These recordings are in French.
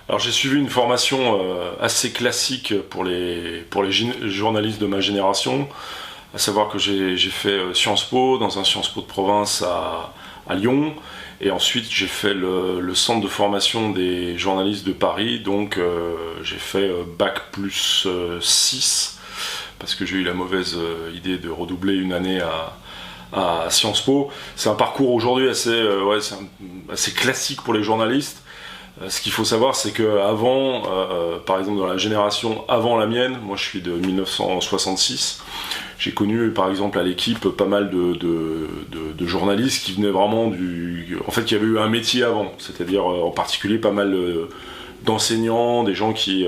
Alors j'ai suivi une formation assez classique pour les journalistes de ma génération, à savoir que j'ai fait Sciences Po, dans un Sciences Po de province à Lyon, et ensuite j'ai fait le centre de formation des journalistes de Paris, donc j'ai fait Bac plus 6, parce que j'ai eu la mauvaise idée de redoubler une année à Sciences Po. C'est un parcours aujourd'hui assez classique pour les journalistes. Ce qu'il faut savoir, c'est qu'avant, par exemple dans la génération avant la mienne, moi je suis de 1966, j'ai connu par exemple à l'équipe pas mal de journalistes qui venaient vraiment qui avaient eu un métier avant, c'est-à-dire en particulier pas mal d'enseignants, des gens qui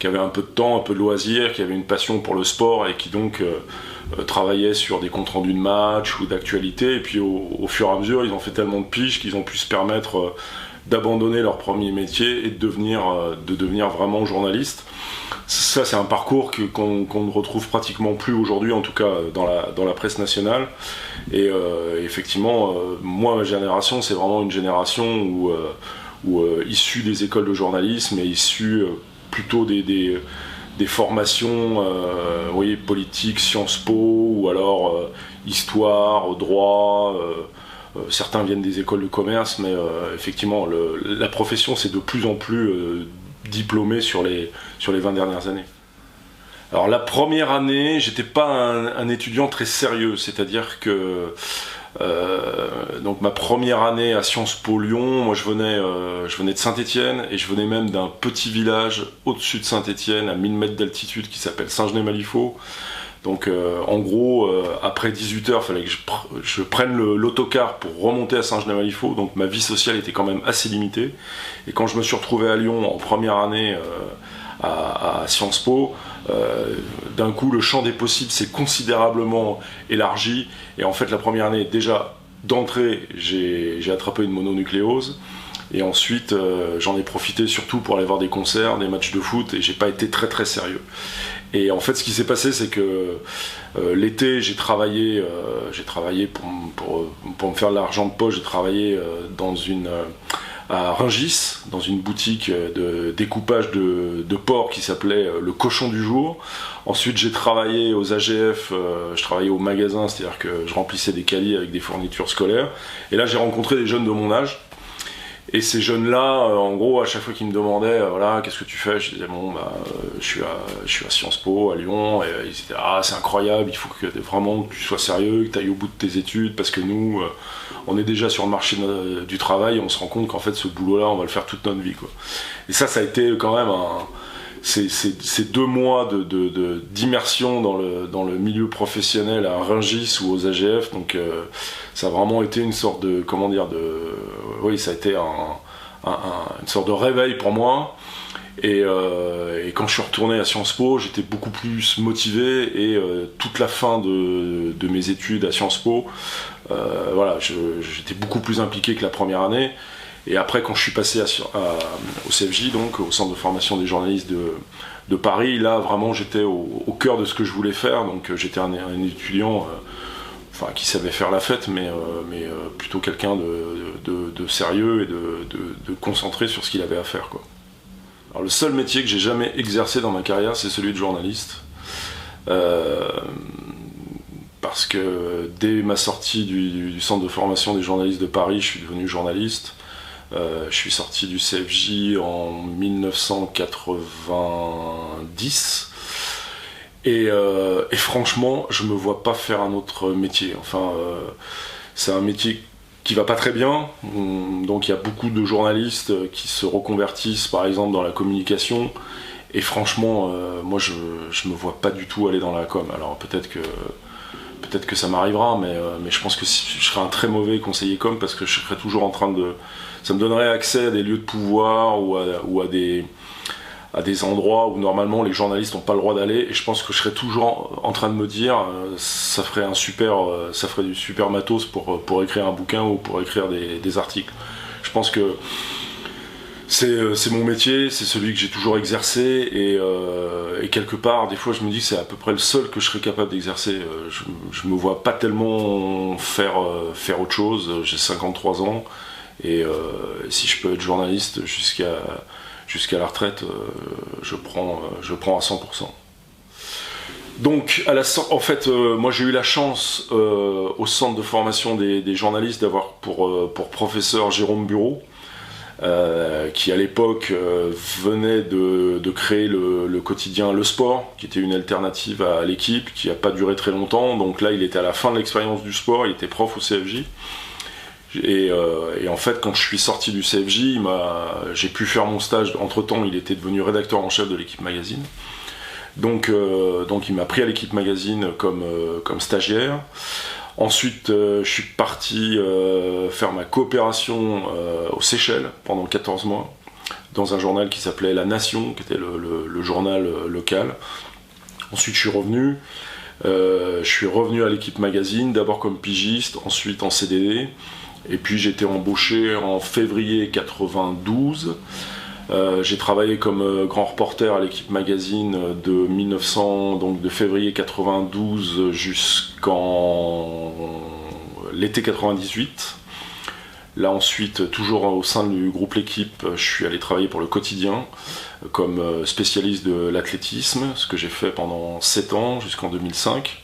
avaient un peu de temps, un peu de loisirs, qui avaient une passion pour le sport et qui donc travaillaient sur des comptes rendus de matchs ou d'actualités, et puis au fur et à mesure ils ont fait tellement de piges qu'ils ont pu se permettre d'abandonner leur premier métier et de devenir vraiment journaliste. Ça, c'est un parcours qu'on ne retrouve pratiquement plus aujourd'hui, en tout cas dans la presse nationale. Et effectivement, moi, ma génération, c'est vraiment une génération où issue des écoles de journalisme et issue plutôt des formations politiques, Sciences Po, ou alors histoire, droit. Certains viennent des écoles de commerce, mais effectivement, la profession s'est de plus en plus diplômée sur les 20 dernières années. Alors la première année, j'étais pas un étudiant très sérieux, c'est-à-dire que donc ma première année à Sciences Po Lyon, moi je venais de Saint-Étienne, et je venais même d'un petit village au-dessus de Saint-Étienne, à 1000 mètres d'altitude, qui s'appelle Saint-Genès-Malifaux. Donc en gros, après 18h, il fallait que je prenne l'autocar pour remonter à Saint-Genès-Malifaux, donc ma vie sociale était quand même assez limitée. Et quand je me suis retrouvé à Lyon en première année à Sciences Po, d'un coup le champ des possibles s'est considérablement élargi. Et en fait la première année, déjà d'entrée, j'ai attrapé une mononucléose. Et ensuite, j'en ai profité surtout pour aller voir des concerts, des matchs de foot, et j'ai pas été très très sérieux. Et en fait, ce qui s'est passé, c'est que l'été, j'ai travaillé pour me faire de l'argent de poche. J'ai travaillé à Rungis, dans une boutique de découpage de porc qui s'appelait Le Cochon du Jour. Ensuite, j'ai travaillé aux AGF, je travaillais au magasin, c'est-à-dire que je remplissais des cahiers avec des fournitures scolaires. Et là, j'ai rencontré des jeunes de mon âge. Et ces jeunes-là, en gros, à chaque fois qu'ils me demandaient, voilà, qu'est-ce que tu fais, je disais, bon, je suis à Sciences Po, à Lyon, et ils disaient, ah, c'est incroyable, il faut vraiment que tu sois sérieux, que tu ailles au bout de tes études, parce que nous, on est déjà sur le marché du travail, et on se rend compte qu'en fait, ce boulot-là, on va le faire toute notre vie, quoi. Et ça a été quand même ces 2 mois d'immersion dans le milieu professionnel à Rungis ou aux AGF, donc ça a vraiment été une sorte de, oui, ça a été une sorte de réveil pour moi. Et quand je suis retourné à Sciences Po, j'étais beaucoup plus motivé, et toute la fin de mes études à Sciences Po, j'étais beaucoup plus impliqué que la première année. Et après, quand je suis passé au CFJ, donc au Centre de formation des journalistes de Paris, là vraiment j'étais au cœur de ce que je voulais faire. Donc j'étais un étudiant qui savait faire la fête, mais plutôt quelqu'un de sérieux et de concentré sur ce qu'il avait à faire, quoi. Alors le seul métier que j'ai jamais exercé dans ma carrière, c'est celui de journaliste. Parce que dès ma sortie du Centre de formation des journalistes de Paris, je suis devenu journaliste. Je suis sorti du CFJ en 1990 et franchement je me vois pas faire un autre métier. C'est un métier qui va pas très bien, donc il y a beaucoup de journalistes qui se reconvertissent par exemple dans la communication, et franchement moi je me vois pas du tout aller dans la com. Alors peut-être que ça m'arrivera, mais je pense que je serais un très mauvais conseiller com, parce que je serais toujours en train ça me donnerait accès à des lieux de pouvoir ou à des endroits où normalement les journalistes n'ont pas le droit d'aller, et je pense que je serais toujours en train de me dire ça ferait du super matos pour écrire un bouquin ou pour écrire des articles. Je pense que c'est mon métier, c'est celui que j'ai toujours exercé, et quelque part, des fois je me dis que c'est à peu près le seul que je serais capable d'exercer. Je me vois pas tellement faire autre chose. J'ai 53 ans, et si je peux être journaliste jusqu'à la retraite, je prends à 100%. Donc, en fait, moi j'ai eu la chance au centre de formation des journalistes d'avoir pour professeur Jérôme Bureau, qui à l'époque venait de créer le quotidien Le Sport, qui était une alternative à l'équipe, qui n'a pas duré très longtemps. Donc là, il était à la fin de l'expérience du sport, il était prof au CFJ. Et en fait, quand je suis sorti du CFJ, j'ai pu faire mon stage. Entre-temps, il était devenu rédacteur en chef de l'Équipe Magazine. Donc il m'a pris à l'Équipe Magazine comme stagiaire. Ensuite, je suis parti faire ma coopération aux Seychelles pendant 14 mois, dans un journal qui s'appelait La Nation, qui était le journal local. Ensuite, je suis revenu à l'Équipe Magazine, d'abord comme pigiste, ensuite en CDD. Et puis j'ai été embauché en février 92. J'ai travaillé comme grand reporter à l'Équipe Magazine de février 92 jusqu'en l'été 98. Là ensuite, toujours au sein du groupe L'Équipe, je suis allé travailler pour le quotidien comme spécialiste de l'athlétisme, ce que j'ai fait pendant 7 ans jusqu'en 2005.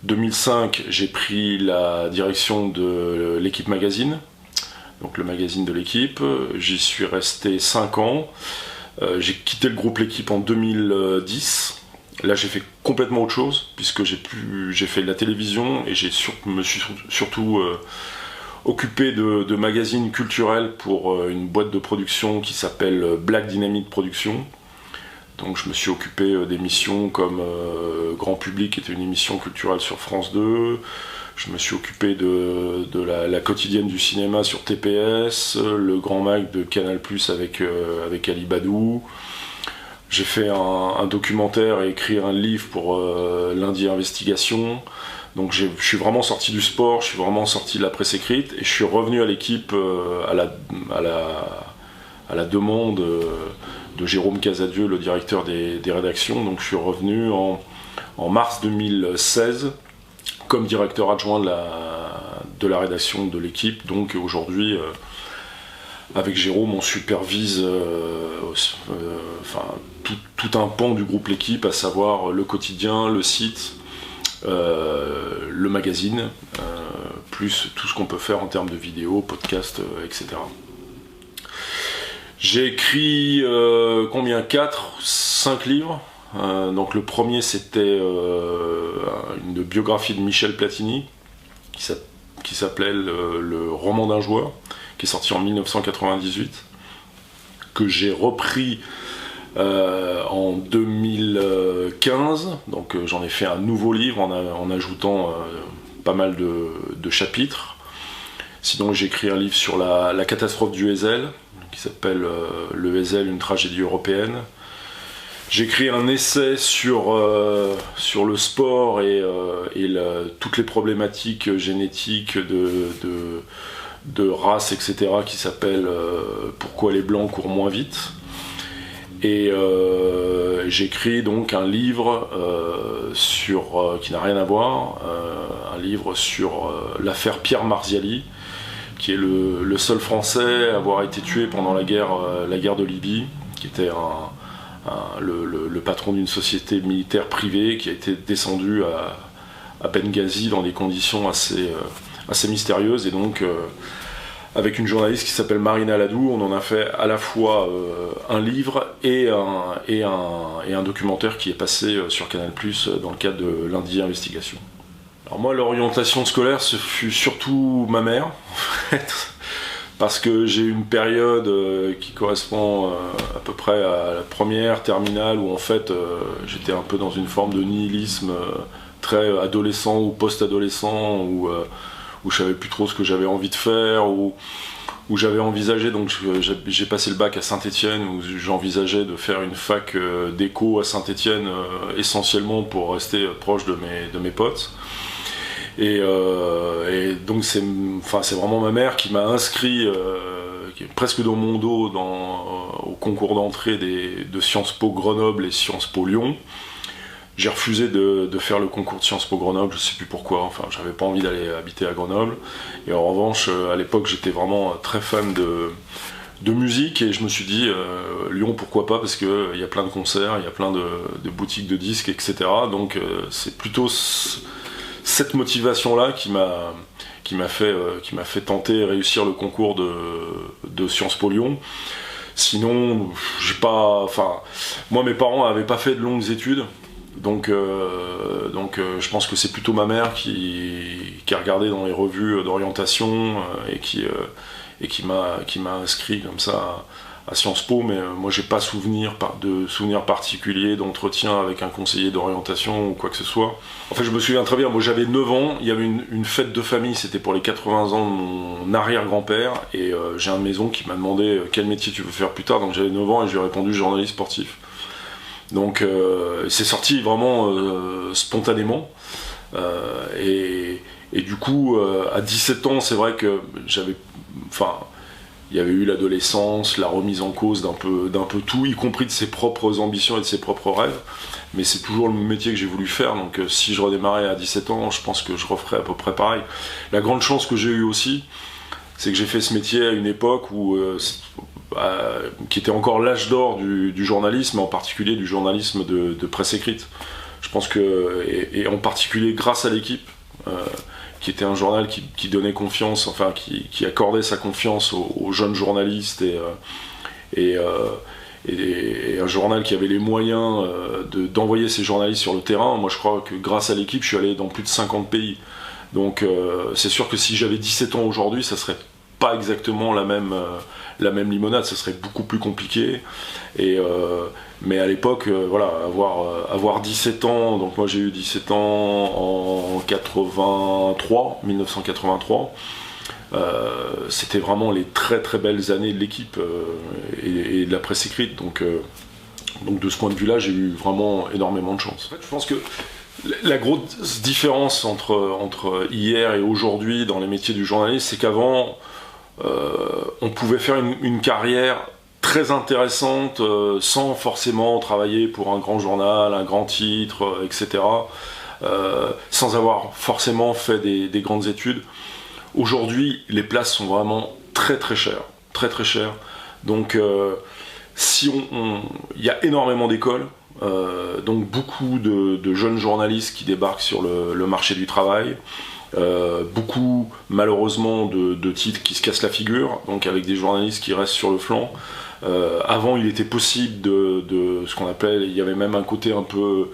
2005, j'ai pris la direction de l'Équipe Magazine, donc le magazine de l'Équipe. J'y suis resté 5 ans. J'ai quitté le groupe L'Équipe en 2010. Là, j'ai fait complètement autre chose, puisque j'ai fait de la télévision et me suis surtout occupé de magazines culturels pour une boîte de production qui s'appelle Black Dynamite Productions. Donc je me suis occupé d'émissions comme Grand Public, qui était une émission culturelle sur France 2. Je me suis occupé de la quotidienne du cinéma sur TPS, le Grand Mag de Canal+ avec Ali Badou. J'ai fait un documentaire et écrit un livre pour Lundi Investigation. Donc je suis vraiment sorti du sport, je suis vraiment sorti de la presse écrite et je suis revenu à l'Équipe à la demande de Jérôme Casadieu, le directeur des rédactions. Donc je suis revenu en mars 2016 comme directeur adjoint de la rédaction de l'Équipe. Donc aujourd'hui, avec Jérôme, on supervise tout un pan du groupe L'Équipe, à savoir le quotidien, le site, le magazine, plus tout ce qu'on peut faire en termes de vidéos, podcasts, etc. J'ai écrit 5 livres. Donc le premier, c'était une biographie de Michel Platini qui s'appelait le roman d'un joueur, qui est sorti en 1998, que j'ai repris en 2015. Donc j'en ai fait un nouveau livre en ajoutant pas mal de chapitres. Sinon, j'ai écrit un livre sur la catastrophe du Heysel, qui s'appelle Le Heysel, une tragédie européenne. J'ai écrit un essai sur le sport et toutes les problématiques génétiques de race, etc., qui s'appelle Pourquoi les Blancs courent moins vite. Et j'ai écrit donc un livre qui n'a rien à voir, un livre sur l'affaire Pierre Marziali, qui est le seul Français à avoir été tué pendant la guerre de Libye, qui était le patron d'une société militaire privée, qui a été descendu à Benghazi dans des conditions assez mystérieuses. Et donc avec une journaliste qui s'appelle Marina Ladou, on en a fait à la fois un livre et un documentaire qui est passé sur Canal+ dans le cadre de Lundi Investigation. Alors moi, l'orientation scolaire, ce fut surtout ma mère, en fait, parce que j'ai eu une période qui correspond à peu près à la première terminale, où en fait j'étais un peu dans une forme de nihilisme très adolescent ou post-adolescent, où je savais plus trop ce que j'avais envie de faire, où j'avais envisagé, donc j'ai passé le bac à Saint-Étienne, où j'envisageais de faire une fac d'éco à Saint-Étienne, essentiellement pour rester proche de mes potes. Et donc c'est vraiment ma mère qui m'a inscrit qui est presque dans mon dos au concours d'entrée de Sciences Po Grenoble et Sciences Po Lyon. J'ai refusé de faire le concours de Sciences Po Grenoble, je sais plus pourquoi, enfin j'avais pas envie d'aller habiter à Grenoble. Et en revanche, à l'époque, j'étais vraiment très fan de musique, et je me suis dit Lyon, pourquoi pas, parce qu'il y a plein de concerts, il y a plein de boutiques de disques, etc. Donc c'est plutôt cette motivation-là qui m'a fait tenter et réussir le concours de Sciences Po Lyon. Sinon, moi mes parents n'avaient pas fait de longues études, donc je pense que c'est plutôt ma mère qui a regardé dans les revues d'orientation et qui m'a inscrit comme ça à Sciences Po, mais moi j'ai pas de souvenir particulier d'entretien avec un conseiller d'orientation ou quoi que ce soit. En fait, je me souviens très bien, moi j'avais 9 ans, il y avait une fête de famille, c'était pour les 80 ans de mon arrière-grand-père, et j'ai un maison qui m'a demandé quel métier tu veux faire plus tard, donc j'avais 9 ans et je lui ai répondu journaliste sportif. Donc c'est sorti vraiment spontanément, et du coup à 17 ans, c'est vrai que il y avait eu l'adolescence, la remise en cause d'un peu tout, y compris de ses propres ambitions et de ses propres rêves. Mais c'est toujours le métier que j'ai voulu faire, donc si je redémarrais à 17 ans, je pense que je referais à peu près pareil. La grande chance que j'ai eue aussi, c'est que j'ai fait ce métier à une époque qui était encore l'âge d'or du journalisme, en particulier du journalisme de presse écrite. Je pense que, et en particulier grâce à l'équipe, qui était un journal qui donnait confiance, enfin qui accordait sa confiance aux jeunes journalistes, et un journal qui avait les moyens d'envoyer ses journalistes sur le terrain. Moi je crois que grâce à l'équipe je suis allé dans plus de 50 pays. Donc c'est sûr que si j'avais 17 ans aujourd'hui, ça serait pas exactement la même limonade, ça serait beaucoup plus compliqué. Mais à l'époque, avoir 17 ans, donc moi j'ai eu 17 ans en 1983, c'était vraiment les très très belles années de l'équipe et de la presse écrite. Donc de ce point de vue-là, j'ai eu vraiment énormément de chance. En fait, je pense que la grosse différence entre hier et aujourd'hui dans les métiers du journaliste, c'est qu'avant, on pouvait faire une carrière très intéressante sans forcément travailler pour un grand journal, un grand titre, etc. Sans avoir forcément fait des grandes études. Aujourd'hui, les places sont vraiment très très chères, très très chères. Donc, il y a énormément d'écoles, donc beaucoup de jeunes journalistes qui débarquent sur le marché du travail. Beaucoup malheureusement de titres qui se cassent la figure, donc avec des journalistes qui restent sur le flanc. Avant, il était possible de ce qu'on appelle, il y avait même un côté un peu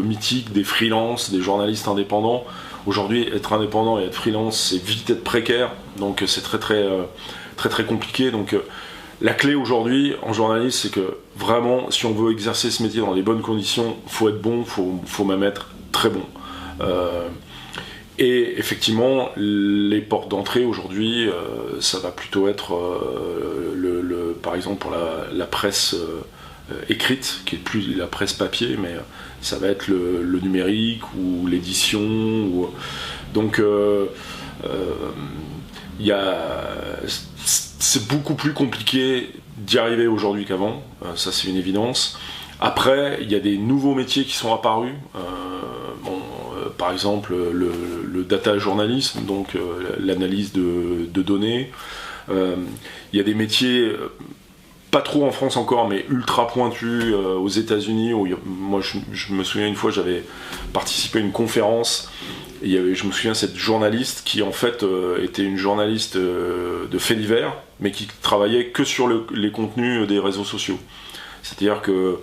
mythique, des freelances, des journalistes indépendants. Aujourd'hui, être indépendant et être freelance, c'est vite être précaire, donc c'est très très très très compliqué. Donc la clé aujourd'hui en journaliste, c'est que vraiment, si on veut exercer ce métier dans les bonnes conditions, faut être bon, faut même être très bon. Et effectivement, les portes d'entrée aujourd'hui, ça va plutôt être par exemple pour la presse écrite, qui est plus la presse papier, mais ça va être le numérique ou l'édition. Donc c'est beaucoup plus compliqué d'y arriver aujourd'hui qu'avant, ça c'est une évidence. Après, il y a des nouveaux métiers qui sont apparus. Par exemple le data journalisme, donc l'analyse de données. Il y a des métiers, pas trop en France encore, mais ultra pointus aux États-Unis. Moi, je me souviens une fois, j'avais participé à une conférence. Et je me souviens cette journaliste qui en fait était une journaliste de faits divers, mais qui travaillait que sur les contenus des réseaux sociaux. C'est-à-dire que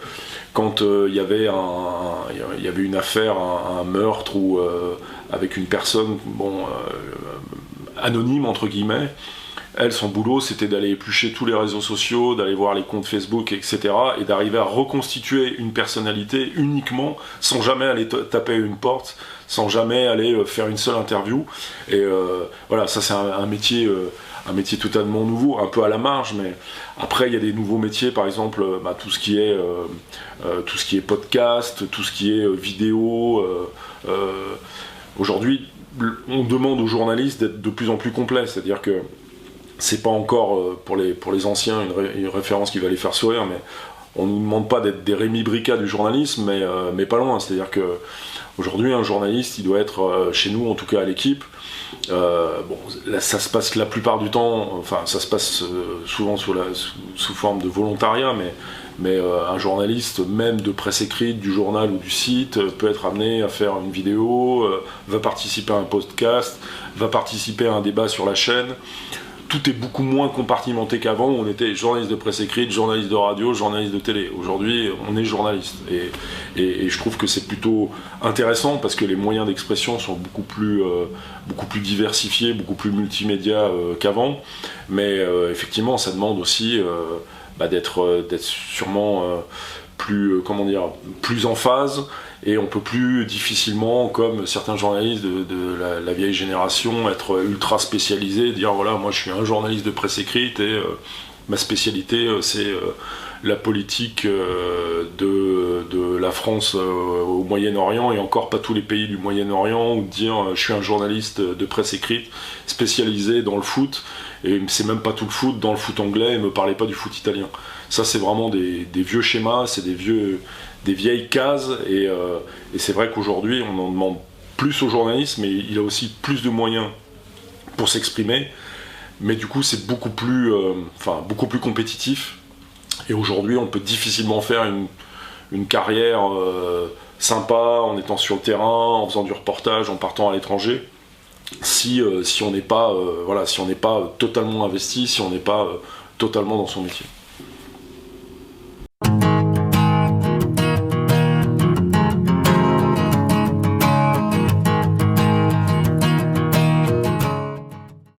quand il y avait une affaire, un meurtre ou avec une personne anonyme entre guillemets, elle, son boulot, c'était d'aller éplucher tous les réseaux sociaux, d'aller voir les comptes Facebook, etc., et d'arriver à reconstituer une personnalité uniquement, sans jamais aller taper à une porte, sans jamais aller faire une seule interview. Et voilà, ça c'est un métier totalement nouveau, un peu à la marge, mais après il y a des nouveaux métiers, par exemple tout ce qui est podcast, tout ce qui est vidéo. Aujourd'hui, on demande aux journalistes d'être de plus en plus complets, c'est-à-dire que c'est pas encore pour les anciens une référence qui va les faire sourire, mais on nous demande pas d'être des Rémi Bricas du journalisme, mais pas loin. C'est-à-dire que aujourd'hui, un journaliste, il doit être chez nous, en tout cas à l'équipe. Bon, là, ça se passe la plupart du temps, enfin, ça se passe souvent sous forme de volontariat, mais un journaliste, même de presse écrite, du journal ou du site, peut être amené à faire une vidéo, va participer à un podcast, va participer à un débat sur la chaîne. Tout est beaucoup moins compartimenté qu'avant, où on était journaliste de presse écrite, journaliste de radio, journaliste de télé. Aujourd'hui, on est journaliste. Et je trouve que c'est plutôt intéressant parce que les moyens d'expression sont beaucoup plus diversifiés, beaucoup plus multimédia qu'avant. Mais effectivement, ça demande aussi d'être sûrement plus en phase. Et on peut plus difficilement, comme certains journalistes de la vieille génération, être ultra spécialisé, dire voilà, moi je suis un journaliste de presse écrite et ma spécialité c'est la politique de la France au Moyen-Orient, et encore pas tous les pays du Moyen-Orient, ou de dire je suis un journaliste de presse écrite spécialisé dans le foot, et c'est même pas tout le foot, dans le foot anglais, et me parlez pas du foot italien. Ça c'est vraiment des vieux schémas, c'est des vieilles cases, et c'est vrai qu'aujourd'hui on en demande plus aux journalistes, mais il a aussi plus de moyens pour s'exprimer, mais du coup c'est beaucoup plus compétitif, et aujourd'hui on peut difficilement faire une carrière sympa en étant sur le terrain, en faisant du reportage, en partant à l'étranger, si on n'est pas totalement investi, si on n'est pas totalement dans son métier.